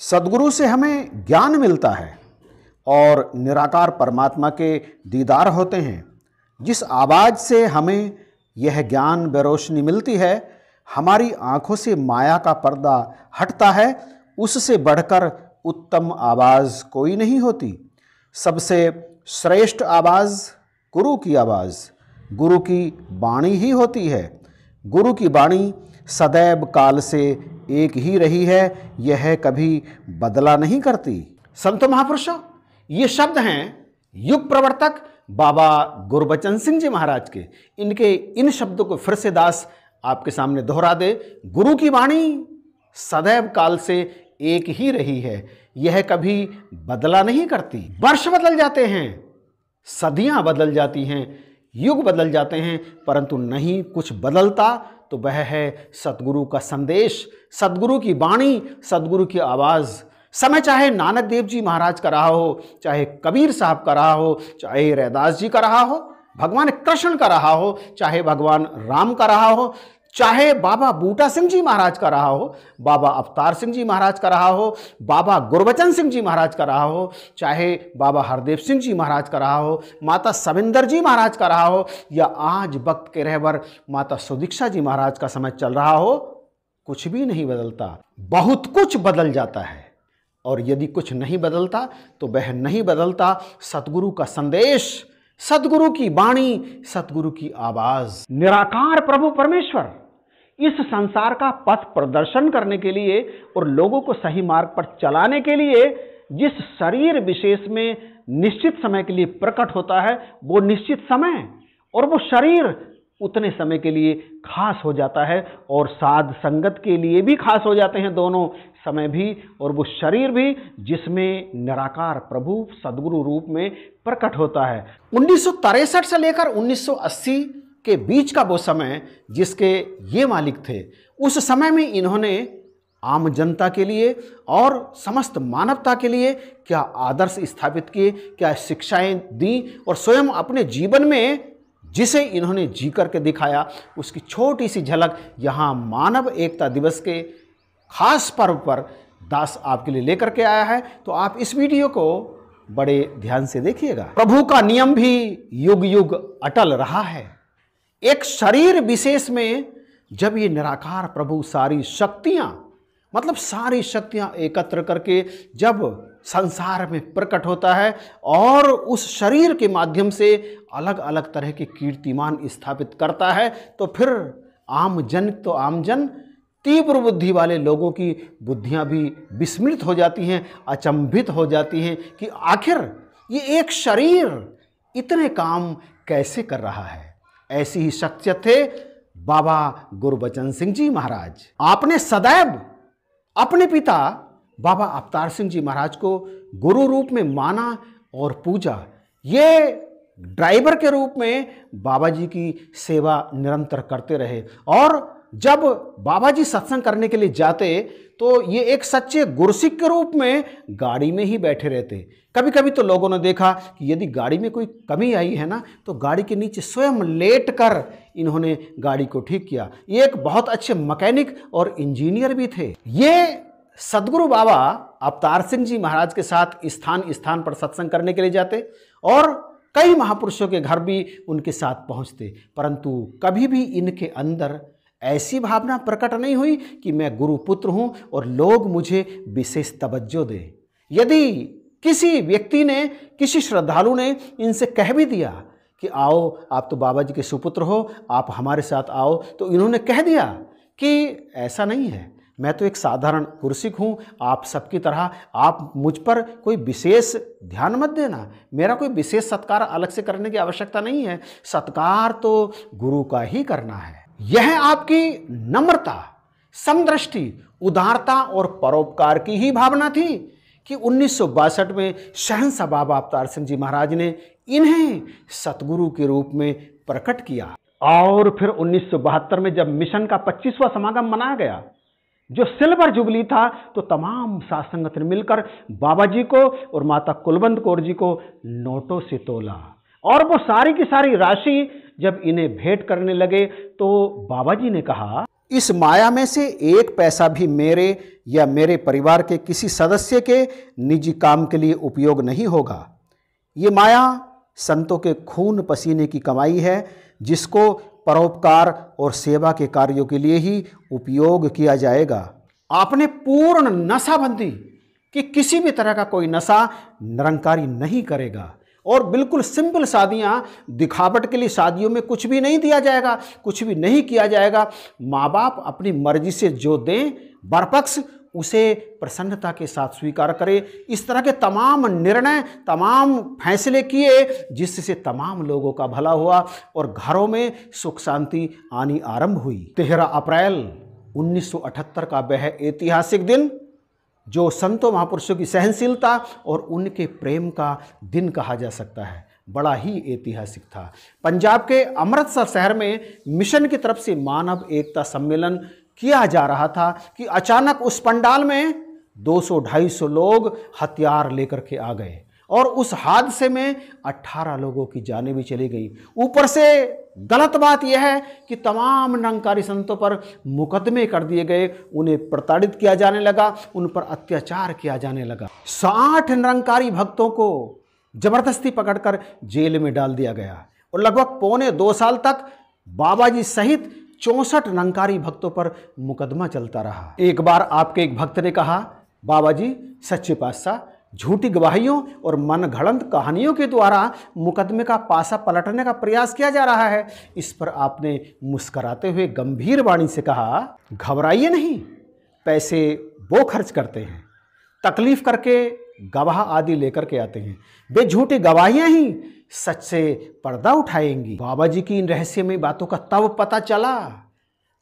सद्गुरु से हमें ज्ञान मिलता है और निराकार परमात्मा के दीदार होते हैं। जिस आवाज़ से हमें यह ज्ञान व रोशनी मिलती है, हमारी आँखों से माया का पर्दा हटता है, उससे बढ़कर उत्तम आवाज़ कोई नहीं होती। सबसे श्रेष्ठ आवाज़ गुरु की आवाज़, गुरु की वाणी ही होती है। गुरु की वाणी सदैव काल से एक ही रही है, यह कभी बदला नहीं करती। संतो महापुरुषों, ये शब्द हैं युग प्रवर्तक बाबा गुरबचन सिंह जी महाराज के। इनके इन शब्दों को फिर से दास आपके सामने दोहरा दे। गुरु की वाणी सदैव काल से एक ही रही है, यह कभी बदला नहीं करती। वर्ष बदल जाते हैं, सदियां बदल जाती हैं, युग बदल जाते हैं, परंतु नहीं कुछ बदलता तो वह है सतगुरु का संदेश, सतगुरु की वाणी, सतगुरु की आवाज़। समय चाहे नानक देव जी महाराज का रहा हो, चाहे कबीर साहब का रहा हो, चाहे रैदास जी का रहा हो, भगवान कृष्ण का रहा हो, चाहे भगवान राम का रहा हो, चाहे बाबा बूटा सिंह जी महाराज का रहा हो, बाबा अवतार सिंह जी महाराज का रहा हो, बाबा गुरबचन सिंह जी महाराज का रहा हो, चाहे बाबा हरदेव सिंह जी महाराज का रहा हो, माता सविंदर जी महाराज का रहा हो, या आज वक्त के रहबर माता सुदीक्षा जी महाराज का समय चल रहा हो, कुछ भी नहीं बदलता। बहुत कुछ बदल जाता है, और यदि कुछ नहीं बदलता तो वह नहीं बदलता सतगुरु का संदेश, सतगुरु की वाणी, सतगुरु की आवाज। निराकार प्रभु परमेश्वर इस संसार का पथ प्रदर्शन करने के लिए और लोगों को सही मार्ग पर चलाने के लिए जिस शरीर विशेष में निश्चित समय के लिए प्रकट होता है, वो निश्चित समय और वो शरीर उतने समय के लिए खास हो जाता है, और साध संगत के लिए भी खास हो जाते हैं, दोनों समय भी और वो शरीर भी, जिसमें निराकार प्रभु सद्गुरु रूप में प्रकट होता है। 1963 से लेकर 1980 के बीच का वो समय जिसके ये मालिक थे, उस समय में इन्होंने आम जनता के लिए और समस्त मानवता के लिए क्या आदर्श स्थापित किए, क्या शिक्षाएं दी, और स्वयं अपने जीवन में जिसे इन्होंने जी करके दिखाया, उसकी छोटी सी झलक यहाँ मानव एकता दिवस के खास पर्व पर दास आपके लिए लेकर के आया है। तो आप इस वीडियो को बड़े ध्यान से देखिएगा। प्रभु का नियम भी युग युग अटल रहा है। एक शरीर विशेष में जब ये निराकार प्रभु सारी शक्तियां, मतलब सारी शक्तियां एकत्र करके जब संसार में प्रकट होता है और उस शरीर के माध्यम से अलग अलग तरह के कीर्तिमान स्थापित करता है, तो फिर आम जन तो आम जन, तीव्र बुद्धि वाले लोगों की बुद्धियां भी विस्मृत हो जाती हैं, अचंभित हो जाती हैं कि आखिर ये एक शरीर इतने काम कैसे कर रहा है। ऐसी ही शख्सियत थे बाबा गुरबचन सिंह जी महाराज। आपने सदैव अपने पिता बाबा अवतार सिंह जी महाराज को गुरु रूप में माना और पूजा। ये ड्राइवर के रूप में बाबा जी की सेवा निरंतर करते रहे, और जब बाबा जी सत्संग करने के लिए जाते तो ये एक सच्चे गुरसिक के रूप में गाड़ी में ही बैठे रहते। कभी कभी तो लोगों ने देखा कि यदि गाड़ी में कोई कमी आई है ना, तो गाड़ी के नीचे स्वयं लेट कर इन्होंने गाड़ी को ठीक किया। ये एक बहुत अच्छे मैकेनिक और इंजीनियर भी थे। ये सदगुरु बाबा अवतार सिंह जी महाराज के साथ स्थान स्थान पर सत्संग करने के लिए जाते, और कई महापुरुषों के घर भी उनके साथ पहुंचते, परंतु कभी भी इनके अंदर ऐसी भावना प्रकट नहीं हुई कि मैं गुरु पुत्र हूं और लोग मुझे विशेष तवज्जो दें। यदि किसी व्यक्ति ने, किसी श्रद्धालु ने इनसे कह भी दिया कि आओ, आप तो बाबा जी के सुपुत्र हो, आप हमारे साथ आओ, तो इन्होंने कह दिया कि ऐसा नहीं है, मैं तो एक साधारण गुरसिक हूँ, आप सबकी तरह, आप मुझ पर कोई विशेष ध्यान मत देना, मेरा कोई विशेष सत्कार अलग से करने की आवश्यकता नहीं है, सत्कार तो गुरु का ही करना है। यह आपकी नम्रता, समदृष्टि, उदारता और परोपकार की ही भावना थी कि 1962 में शहंशाह बाबा अवतार सिंह जी महाराज ने इन्हें सतगुरु के रूप में प्रकट किया। और फिर 1972 में जब मिशन का 25वां समागम मनाया गया, जो सिल्वर जुबली था, तो तमाम साध संगत ने मिलकर बाबा जी को और माता कुलवंत कौर जी को नोटों से तोला, और वो सारी की सारी राशि जब इन्हें भेंट करने लगे तो बाबा जी ने कहा इस माया में से एक पैसा भी मेरे या मेरे परिवार के किसी सदस्य के निजी काम के लिए उपयोग नहीं होगा। ये माया संतों के खून पसीने की कमाई है, जिसको परोपकार और सेवा के कार्यों के लिए ही उपयोग किया जाएगा। आपने पूर्ण नशाबंदी कि किसी भी तरह का कोई नशा निरंकारी नहीं करेगा, और बिल्कुल सिंपल शादियां, दिखावट के लिए शादियों में कुछ भी नहीं दिया जाएगा, कुछ भी नहीं किया जाएगा। माँ बाप अपनी मर्जी से जो दें बरपक्ष उसे प्रसन्नता के साथ स्वीकार करे। इस तरह के तमाम निर्णय, तमाम फैसले किए, जिससे तमाम लोगों का भला हुआ और घरों में सुख शांति आनी आरंभ हुई। 13 अप्रैल 1978 का वह ऐतिहासिक दिन, जो संतों महापुरुषों की सहनशीलता और उनके प्रेम का दिन कहा जा सकता है, बड़ा ही ऐतिहासिक था। पंजाब के अमृतसर शहर में मिशन की तरफ से मानव एकता सम्मेलन किया जा रहा था कि अचानक उस पंडाल में 200-250 लोग हथियार लेकर के आ गए, और उस हादसे में 18 लोगों की जानें भी चली गई। ऊपर से गलत बात यह है कि तमाम निरंकारी संतों पर मुकदमे कर दिए गए, उन्हें प्रताड़ित किया जाने लगा, उन पर अत्याचार किया जाने लगा। 60 निरंकारी भक्तों को जबरदस्ती पकड़कर जेल में डाल दिया गया, और लगभग 1.25 साल तक बाबा जी सहित 64 निरंकारी भक्तों पर मुकदमा चलता रहा। एक बार आपके एक भक्त ने कहा, बाबा जी सच्चे पातशाह, झूठी गवाहियों और मनगढ़ंत कहानियों के द्वारा मुकदमे का पासा पलटने का प्रयास किया जा रहा है। इस पर आपने मुस्कुराते हुए गंभीर वाणी से कहा, घबराइए नहीं, पैसे वो खर्च करते हैं, तकलीफ करके गवाह आदि लेकर के आते हैं, वे झूठी गवाहियां ही सच से पर्दा उठाएंगी। बाबा जी की इन रहस्यमयी बातों का तब पता चला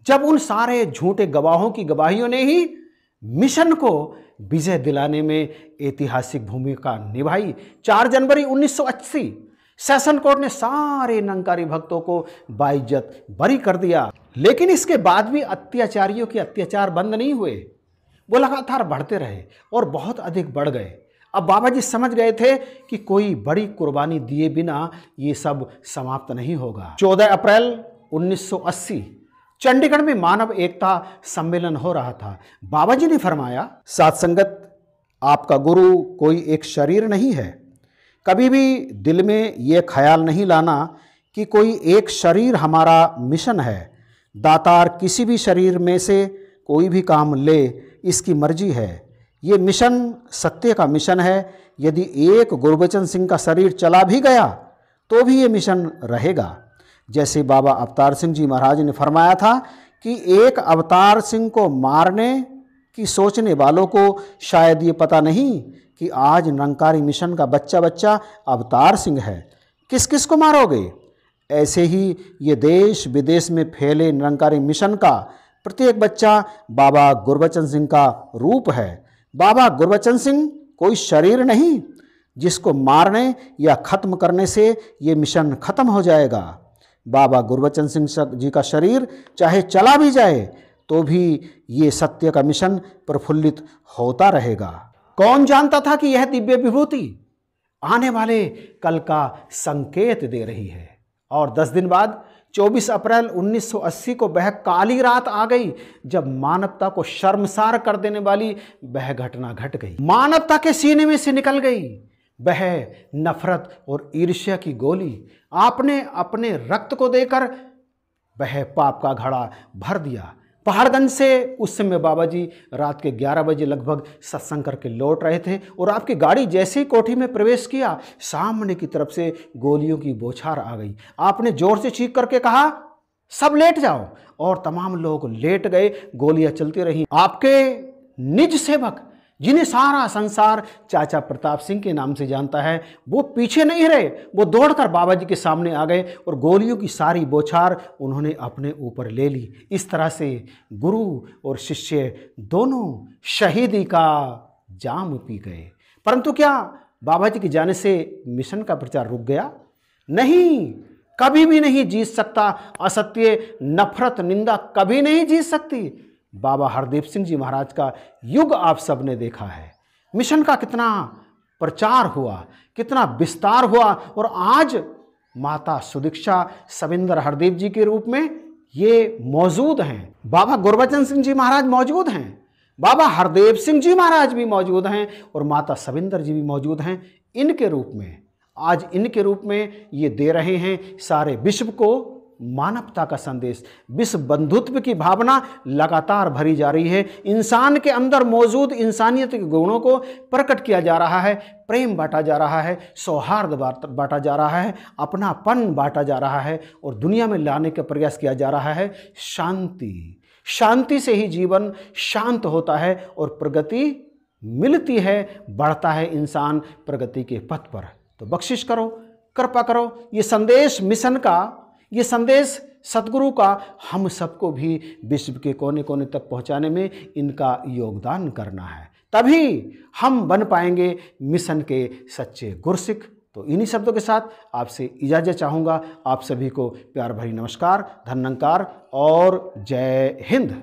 जब उन सारे झूठे गवाहों की गवाहियों ने ही मिशन को विजय दिलाने में ऐतिहासिक भूमिका निभाई। 4 जनवरी 1980 सेशन कोर्ट ने सारे निरंकारी भक्तों को बाइज्जत बरी कर दिया। लेकिन इसके बाद भी अत्याचारियों के अत्याचार बंद नहीं हुए, वो लगातार बढ़ते रहे और बहुत अधिक बढ़ गए। अब बाबा जी समझ गए थे कि कोई बड़ी कुर्बानी दिए बिना ये सब समाप्त नहीं होगा। 14 अप्रैल 1980 चंडीगढ़ में मानव एकता सम्मेलन हो रहा था। बाबा जी ने फरमाया, साथ संगत, आपका गुरु कोई एक शरीर नहीं है। कभी भी दिल में ये ख्याल नहीं लाना कि कोई एक शरीर हमारा मिशन है। दातार किसी भी शरीर में से कोई भी काम ले, इसकी मर्जी है। ये मिशन सत्य का मिशन है। यदि एक गुरबचन सिंह का शरीर चला भी गया तो भी ये मिशन रहेगा। जैसे बाबा अवतार सिंह जी महाराज ने फरमाया था कि एक अवतार सिंह को मारने की सोचने वालों को शायद ये पता नहीं कि आज निरंकारी मिशन का बच्चा बच्चा अवतार सिंह है। किस किस को मारोगे? ऐसे ही ये देश विदेश में फैले निरंकारी मिशन का प्रत्येक बच्चा बाबा गुरबचन सिंह का रूप है। बाबा गुरबचन सिंह कोई शरीर नहीं जिसको मारने या ख़त्म करने से ये मिशन ख़त्म हो जाएगा। बाबा गुरबचन सिंह जी का शरीर चाहे चला भी जाए तो भी ये सत्य का मिशन प्रफुल्लित होता रहेगा। कौन जानता था कि यह दिव्य विभूति आने वाले कल का संकेत दे रही है। और 10 दिन बाद 24 अप्रैल 1980 को वह काली रात आ गई जब मानवता को शर्मसार कर देने वाली वह घटना घट गई। मानवता के सीने में से निकल गई वह नफरत और ईर्ष्या की गोली। आपने अपने रक्त को देकर वह पाप का घड़ा भर दिया। पहाड़गंज से उस समय बाबा जी रात के 11 बजे लगभग सत्संग करके लौट रहे थे और आपकी गाड़ी जैसे ही कोठी में प्रवेश किया, सामने की तरफ से गोलियों की बौछार आ गई। आपने जोर से चीख करके कहा, सब लेट जाओ, और तमाम लोग लेट गए। गोलियां चलती रहीं। आपके निज सेवक जिन्हें सारा संसार चाचा प्रताप सिंह के नाम से जानता है, वो पीछे नहीं रहे, वो दौड़कर बाबा जी के सामने आ गए और गोलियों की सारी बौछार उन्होंने अपने ऊपर ले ली। इस तरह से गुरु और शिष्य दोनों शहीदी का जाम पी गए। परंतु क्या बाबा जी के जाने से मिशन का प्रचार रुक गया? नहीं, कभी भी नहीं जीत सकता। असत्य, नफरत, निंदा कभी नहीं जीत सकती। बाबा हरदीप सिंह जी महाराज का युग आप सब ने देखा है। मिशन का कितना प्रचार हुआ, कितना विस्तार हुआ, और आज माता सुदीक्षा सविंदर हरदीप जी के रूप में ये मौजूद हैं। बाबा गुरबचन सिंह जी महाराज मौजूद हैं, बाबा हरदेव सिंह जी महाराज भी मौजूद हैं और माता सविंदर जी भी मौजूद हैं। इनके रूप में, आज इनके रूप में ये दे रहे हैं सारे विश्व को मानवता का संदेश। विश्व बंधुत्व की भावना लगातार भरी जा रही है। इंसान के अंदर मौजूद इंसानियत के गुणों को प्रकट किया जा रहा है, प्रेम बांटा जा रहा है, सौहार्द बांटा जा रहा है, अपनापन बांटा जा रहा है और दुनिया में लाने का प्रयास किया जा रहा है शांति। शांति से ही जीवन शांत होता है और प्रगति मिलती है, बढ़ता है इंसान प्रगति के पथ पर। तो बख्शिश करो, कृपा करो, ये संदेश मिशन का, ये संदेश सतगुरु का हम सबको भी विश्व के कोने कोने तक पहुंचाने में इनका योगदान करना है, तभी हम बन पाएंगे मिशन के सच्चे गुरसिख। तो इन्हीं शब्दों के साथ आपसे इजाज़त चाहूँगा। आप सभी को प्यार भरी नमस्कार, धन्यवाद और जय हिंद।